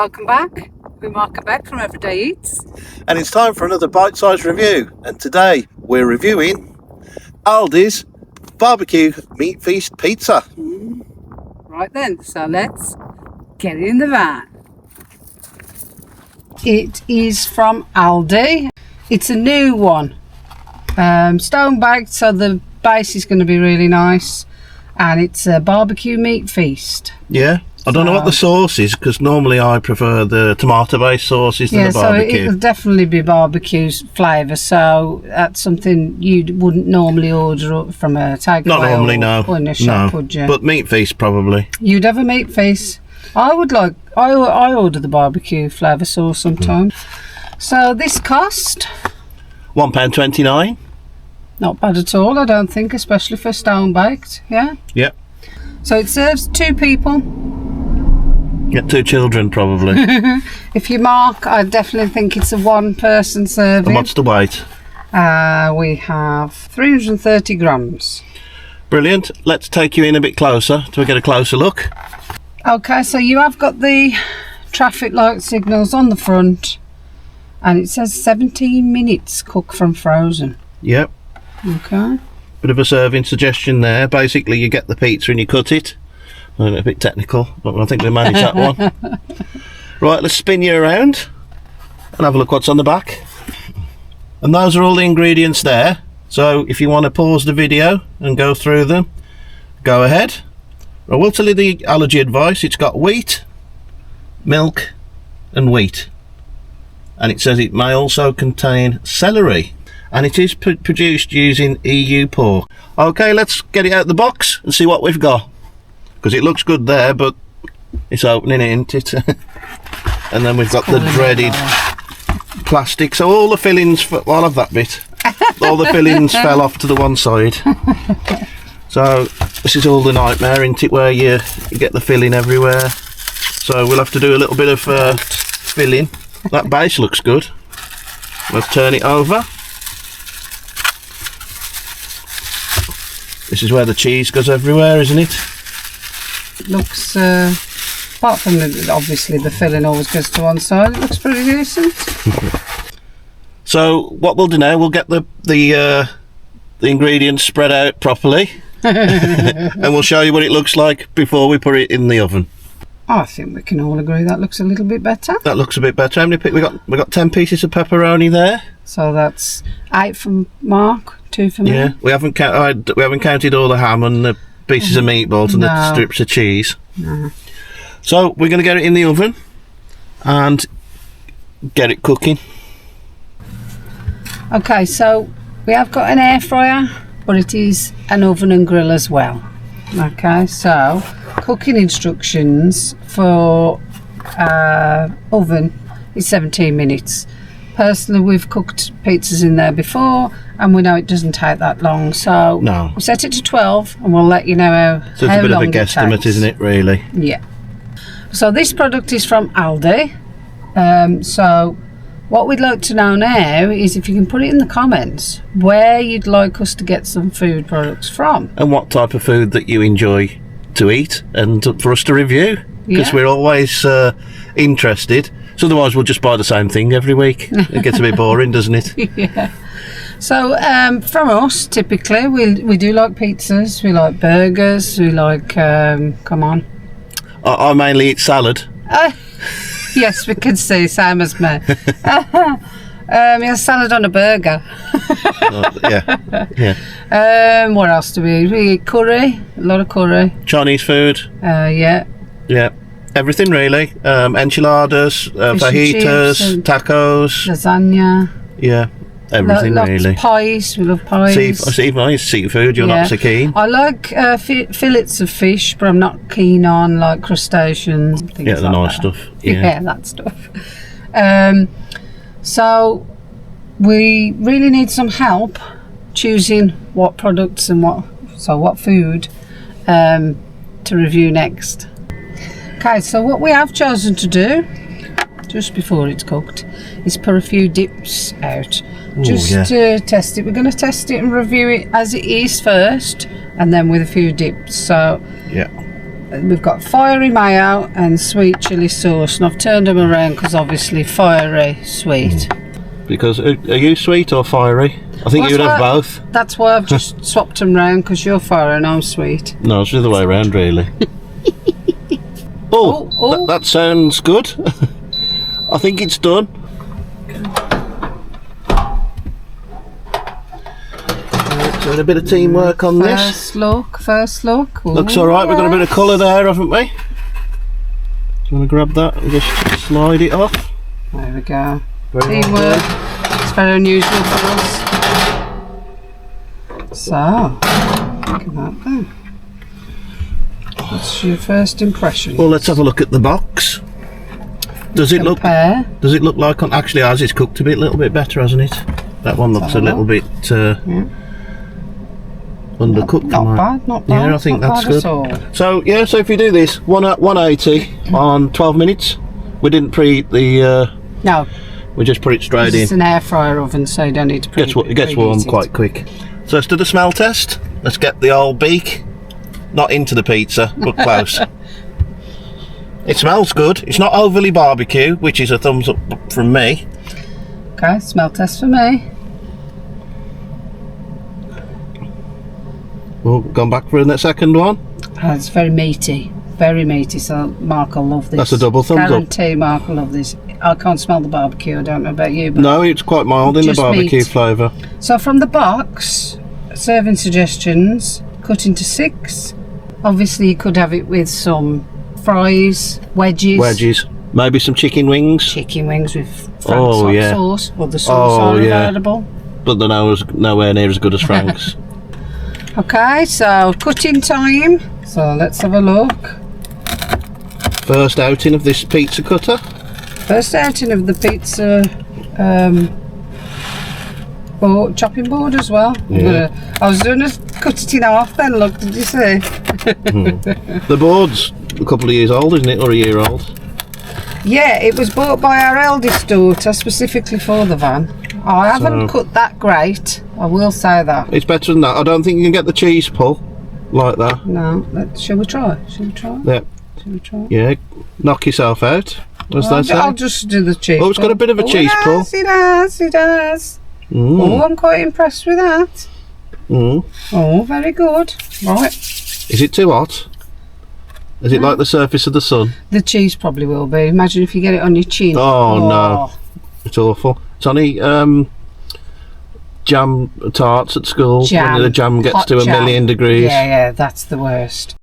Welcome back. We're Mark and Beck from Everyday Eats. And it's time for another bite-sized review. And today we're reviewing Aldi's barbecue meat feast pizza. Right then, so let's get it in the van. It is from Aldi. It's a new one. Stonebaked, so the base is going to be really nice. And it's a barbecue meat feast. Yeah. I don't know what the sauce is, because normally I prefer the tomato-based sauces than the barbecue. So it'll definitely be barbecue flavour, so that's something you wouldn't normally order from a takeaway. Not normally, no. Or in a shop, would you? But meat feast, probably. You'd have a meat feast. I order the barbecue flavour sauce sometimes. So this cost £1.29. Not bad at all, I don't think, especially for Stonebaked, yeah? Yep. So it serves 2 people. Get 2 children, probably. If you mark, I definitely think it's a 1-person serving. And what's the weight? We have 330 grams. Brilliant. Let's take you in a bit closer to get a closer look. Okay, so you have got the traffic light signals on the front, and it says 17 minutes cook from frozen. Yep. Okay. Bit of a serving suggestion there. Basically, you get the pizza and you cut it. A bit technical, but I think we managed that one. Right, let's spin you around and have a look what's on the back. And those are all the ingredients there. So if you want to pause the video and go through them, go ahead. I will tell you the allergy advice. It's got wheat, milk and wheat. And it says it may also contain celery. And it is produced using EU pork. Okay, let's get it out of the box and see what we've got. Because it looks good there, but it's opening, isn't it? And then we've got the dreaded plastic. So all the fillings, well, I'll have that bit. All the fillings fell off to the one side. So this is all the nightmare, isn't it, where you get the filling everywhere. So we'll have to do a little bit of filling. That base looks good. Let's turn it over. This is where the cheese goes everywhere, isn't it? It looks, apart from obviously the filling always goes to one side, it looks pretty decent. So what we'll do now, we'll get the ingredients spread out properly, and we'll show you what it looks like before we put it in the oven. I think we can all agree that looks a little bit better. That looks a bit better. How many we got 10 pieces of pepperoni there. So that's 8 from Mark, 2 for me. Yeah, we haven't counted all the ham and the pieces of meatballs and the strips of cheese. No. So we're going to get it in the oven and get it cooking. Okay, so we have got an air fryer, but it is an oven and grill as well. Okay, so cooking instructions for oven is 17 minutes. Personally, we've cooked pizzas in there before and we know it doesn't take that long, so no. We set it to 12 and we'll let you know how So it's a bit of a guesstimate, takes. Isn't it, really? Yeah. So this product is from Aldi. So what we'd like to know now is if you can put it in the comments where you'd like us to get some food products from. And what type of food that you enjoy to eat and for us to review. Because we're always interested. So otherwise we'll just buy the same thing every week. It gets a bit boring, doesn't it? Yeah. So from us, typically, we do like pizzas, we like burgers, we like, come on. I mainly eat salad. Yes, we can see, same as me. Yeah, salad on a burger. Yeah. What else do we eat? We eat curry, a lot of curry. Chinese food. Yeah. Yeah. Everything really. Enchiladas, fajitas, tacos. Lasagna. Yeah. Everything lots really. Pies, we love pies. Even I eat seafood, you're not so keen. I like fillets of fish, but I'm not keen on like crustaceans. Yeah, the nice stuff. Yeah, that stuff. So we really need some help choosing what products and what food to review next. Okay, so what we have chosen to do just before it's cooked is put a few dips out. To test it. We're going to test it and review it as it is first, and then with a few dips. So yeah, We've got fiery mayo and sweet chilli sauce, and I've turned them around because obviously fiery, sweet. Because are you sweet or fiery? I think you'd have both. That's why I've just swapped them round, because you're fiery and I'm sweet. No, it's the other way around, really. Oh, that sounds good. I think it's done. Doing a bit of teamwork on this. First look. Ooh, looks alright, we've got a bit of colour there, haven't we? Do you want to grab that and just slide it off? There we go. Very teamwork. It's very unusual for us. So, look at that then. What's your first impression? Well, let's have a look at the box. Does it look like actually ours is cooked a little bit better, hasn't it? That one looks a little bit undercooked. Not bad. Yeah, I think that's good. So yeah, so if you do this 180 on 12 minutes, we didn't preheat the no, we just put it straight in. It's an air fryer oven, so you don't need to preheat it gets warm quite quick. So let's do the smell test. Let's get the old beak, not into the pizza, but close. It smells good. It's not overly barbecue, which is a thumbs up from me. Okay, smell test for me. We'll go back for the second one. It's very meaty, so Mark will love this. That's a double thumbs up. Guarantee Mark will love this. I can't smell the barbecue, I don't know about you. But no, it's quite mild in the barbecue flavour. So from the box, serving suggestions, cut into 6. Obviously you could have it with some fries, wedges. Maybe some chicken wings. Chicken wings with Frank's sauce. Well, the sauce are available. But they're nowhere near as good as Frank's. Okay, so cutting time. So let's have a look. First outing of this pizza cutter. First outing of the pizza chopping board as well. Yeah. I was going to cut it in half then, look, did you see? The board's a couple of years old, isn't it? Or a year old? Yeah, it was bought by our eldest daughter specifically for the van. I haven't cut that great, I will say that. It's better than that. I don't think you can get the cheese pull like that. No, shall we try? Yeah. Shall we try? Yeah, knock yourself out, as they say. I'll just do the cheese pull. Oh, it's got a bit of a cheese pull. It does. Oh, I'm quite impressed with that. Oh, very good. Right. Is it too hot? Is it like the surface of the sun? The cheese probably will be. Imagine if you get it on your chin. Oh. No. It's awful. It's only jam tarts at school. When the jam gets to 1,000,000 degrees. Yeah, that's the worst.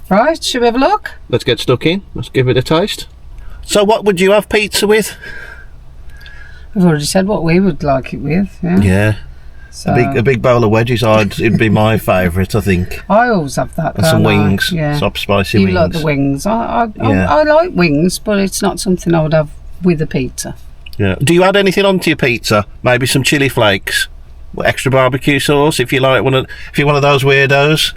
Right, should we have a look? Let's get stuck in. Let's give it a taste. So what would you have pizza with? I've already said what we would like it with. Yeah. So, a big bowl of wedges, it'd be my favourite, I think. I always have that. And some wings, soft spicy wings. You like the wings. I like wings, but it's not something I would have with a pizza. Yeah. Do you add anything onto your pizza? Maybe some chili flakes, extra barbecue sauce if you like if you're one of those weirdos.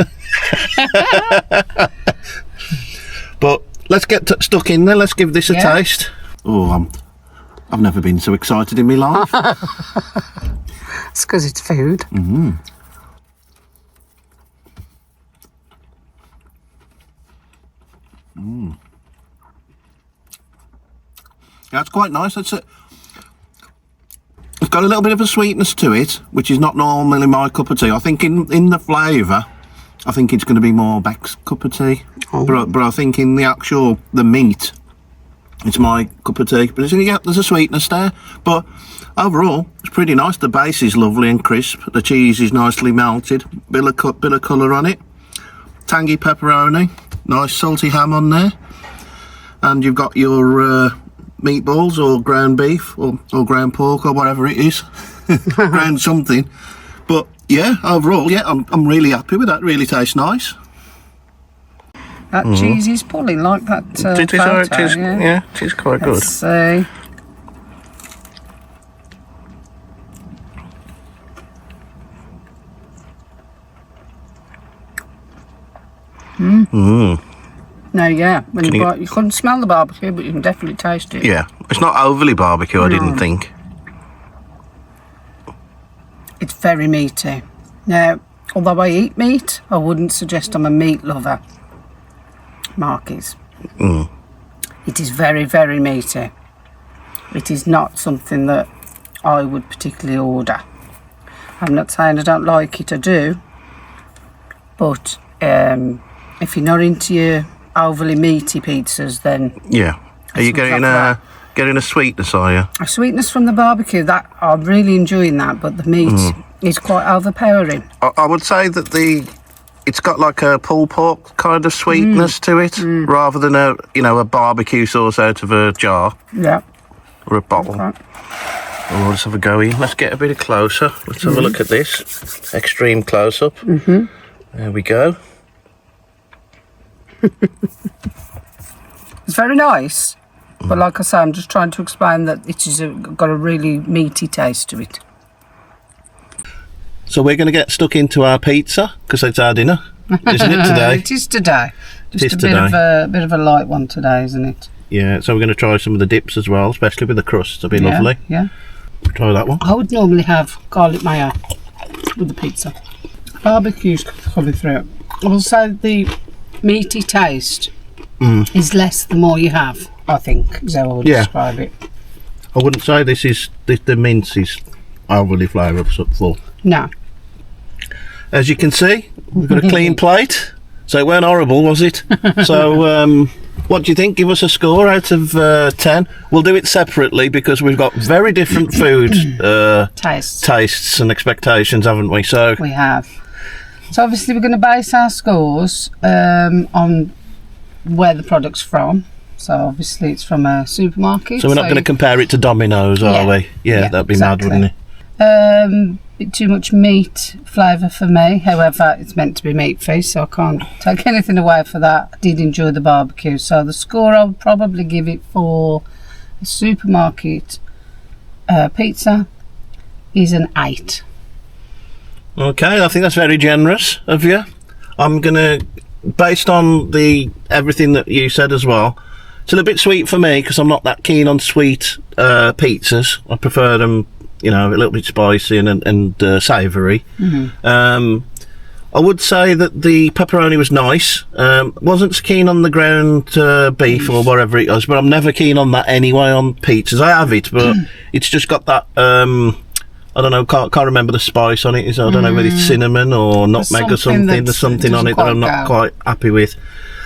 But let's get stuck in there. Let's give this a taste. Oh, I've never been so excited in my life. It's because it's food. Yeah, it's quite nice. It's got a little bit of a sweetness to it, which is not normally my cup of tea. I think in the flavour, I think it's going to be more Beck's cup of tea. But I think in the meat, it's my cup of tea. But there's a sweetness there. But overall, it's pretty nice. The base is lovely and crisp. The cheese is nicely melted. Bit of colour on it. Tangy pepperoni. Nice salty ham on there. And you've got your meatballs or ground beef or ground pork or whatever it is. Ground something. But yeah, overall, I'm really happy with that. Really tastes nice. That cheese is pulling like that. It is quite good. Let's see. No, when you couldn't smell the barbecue, but you can definitely taste it. Yeah, it's not overly barbecue, I didn't think. It's very meaty. Now, although I eat meat, I wouldn't suggest I'm a meat lover. Mark is. It is very, very meaty. It is not something that I would particularly order. I'm not saying I don't like it, I do. But if you're not into your overly meaty pizzas, then... Yeah. Are you getting a sweetness, are you? A sweetness from the barbecue, that I'm really enjoying that, but the meat is quite overpowering. I would say that it's got like a pulled pork kind of sweetness to it, rather than a barbecue sauce out of a jar. Yeah. Or a bottle. Okay. Oh, let's have a go in. Let's get a bit closer. Let's have a look at this. Extreme close up. There we go. It's very nice, but like I say, I'm just trying to explain that it is got a really meaty taste to it. So we're going to get stuck into our pizza because it's our dinner, isn't it today? It is today. Just a bit of a light one today, isn't it? Yeah. So we're going to try some of the dips as well, especially with the crust. It'll be lovely. Yeah. Try that one. I would normally have garlic mayo with the pizza. Barbecue's coming through. I will say the meaty taste is less the more you have, I think, is how I would describe it. I wouldn't say the mince is overly flavourful. No. As you can see, we've got a clean plate, so it weren't horrible, was it? So what do you think? Give us a score out of 10. We'll do it separately because we've got very different food tastes and expectations, haven't we? So we have. So obviously we're going to base our scores on where the product's from. So obviously it's from a supermarket. So we're not going to compare it to Domino's, are we? Yeah, that'd be mad, wouldn't it? Bit too much meat flavour for me. However, it's meant to be meat free, so I can't take anything away for that. I did enjoy the barbecue. So the score I'll probably give it for a supermarket pizza is an 8. Okay, I think that's very generous of you. I'm gonna, based on everything that you said as well, it's a little bit sweet for me because I'm not that keen on sweet pizzas. I prefer them, a little bit spicy and savoury. I would say that the pepperoni was nice. Wasn't so keen on the ground beef or whatever it was, but I'm never keen on that anyway on pizzas. I have it, but it's just got that. I don't know. Can't remember the spice on it. I don't know whether it's cinnamon or nutmeg or something. There's something on it that I'm not quite happy with.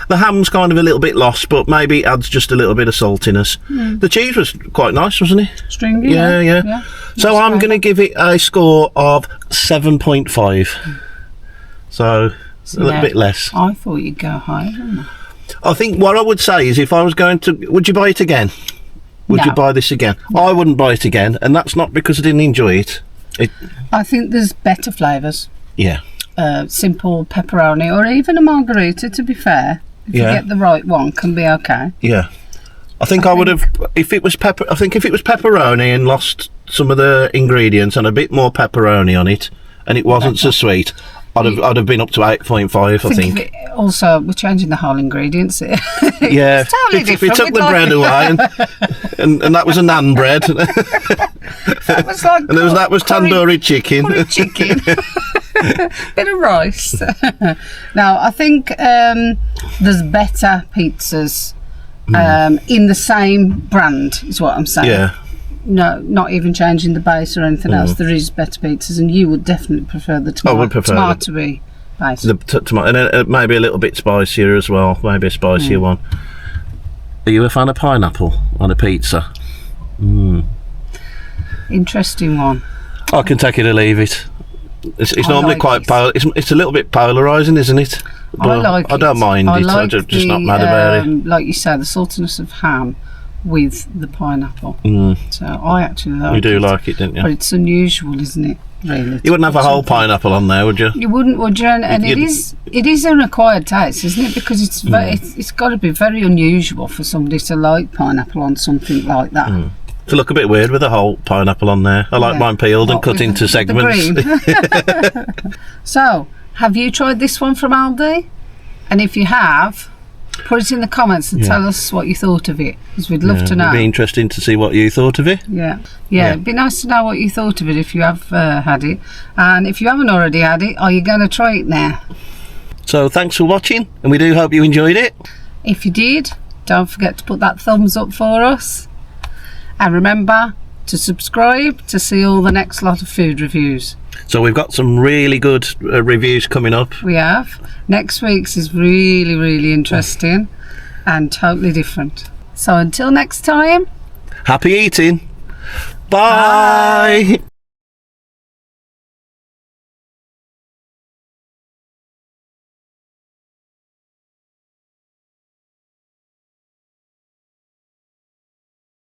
The ham's kind of a little bit lost, but maybe it adds just a little bit of saltiness. The cheese was quite nice, wasn't it? Stringy. Yeah. So I'm going to give it a score of 7.5. So a little bit less. I thought you'd go higher. I think what I would say is, if I was going to, would you buy it again? Would you buy this again? No. I wouldn't buy it again, and that's not because I didn't enjoy it. I think there's better flavours. Yeah. Simple pepperoni or even a margherita, to be fair. If you get the right one, can be okay. Yeah. I think I would have, if it was pepperoni and lost some of the ingredients and a bit more pepperoni on it, and it wasn't so sweet, I'd have been up to 8.5, I think. Also, we're changing the whole ingredients. Yeah, totally we took the bread away, and that was a naan bread. That was like and that was tandoori chicken. Bit of rice. Now, I think there's better pizzas in the same brand, is what I'm saying. Yeah. No, not even changing the base or anything else. There is better pizzas, and you would definitely prefer the tomatoey base. The tomato, and maybe a little bit spicier as well. Maybe a spicier one. Are you a fan of pineapple on a pizza? Interesting one. I can take it or leave it. It's normally quite it's a little bit polarising, isn't it? But I like it. I don't mind it. I'm just not mad about it. Like you say, the saltiness of ham with the pineapple. So I actually like it. You do like it, don't you? But it's unusual, isn't it? Really. You wouldn't have a whole pineapple on there, would you? You wouldn't, would you? And it is an acquired taste, isn't it? Because it's got to be very unusual for somebody to like pineapple on something like that. To look a bit weird with a whole pineapple on there. I like mine peeled and cut into segments. So, have you tried this one from Aldi? And if you have, put it in the comments and tell us what you thought of it, because we'd love to know. It'd be interesting to see what you thought of it. Yeah, it'd be nice to know what you thought of it if you have had it. And if you haven't already had it, are you going to try it now? So thanks for watching, and we do hope you enjoyed it. If you did, don't forget to put that thumbs up for us. And remember to subscribe to see all the next lot of food reviews. So we've got some really good reviews coming up. We have. Next week's is really, really interesting and totally different. So until next time, Happy eating. Bye.